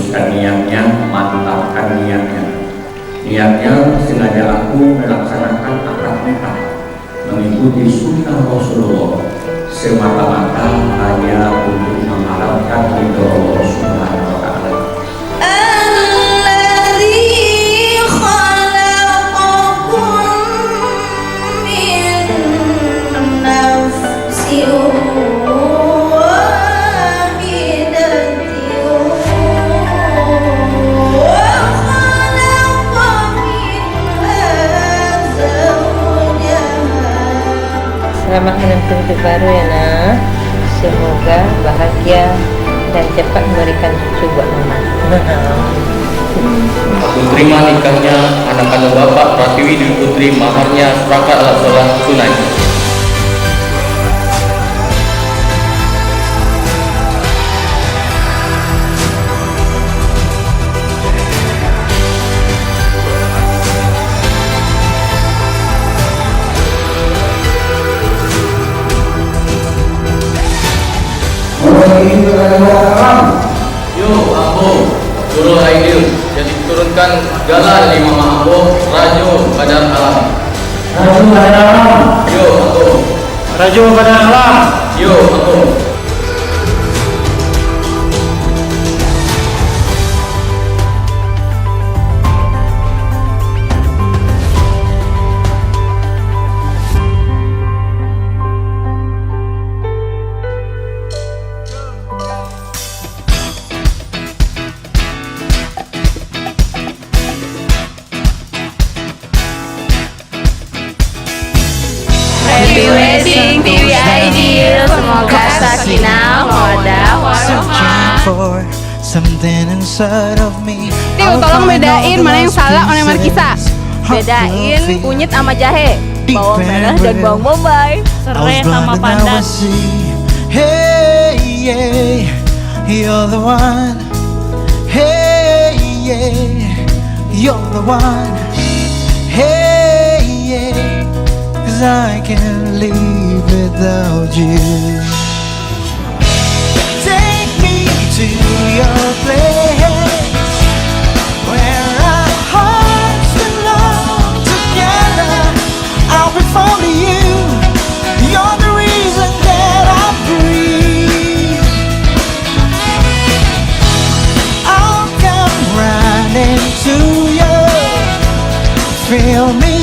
luruskan niatnya, mantapkan niatnya. Niatnya sengaja aku melaksanakan akad nikah mengikuti sunnah Rasulullah semata-mata hanya untuk mengharapkan ridho Allah Subhanahu wa Ta'ala. Selamat menempuh hidup baru ya nak. Semoga bahagia dan cepat memberikan susu buat mama. Aku terima nikahnya anak kandung Bapak Pratiwi Dwi Putri, maharnya seperangkat alat sholat tunai. Yo, Ambo, Surul Aidil yang diturunkan segala lima Ambo, Rajo Badar Alam. Rajo Badar Alam. Yo, Ambo. Rajo Badar Alam. Yo, Ambo. Happy wedding TV Aidil, semoga sakinah, mawaddah, warahmah. for something inside of me. Tiu, tolong bedain mana yang salah, mana yang markisa. Bedain kunyit sama jahe, bawang merah dan bawang bombay, serai sama pandan. Hey, yeah, you're the one. Hey, yeah, you're the one. Hey, yeah, 'cause I can't live without you. Take me to your place where our hearts belong together. I'll be fond of you. You're the reason that I breathe. I'll come running to you. Feel me.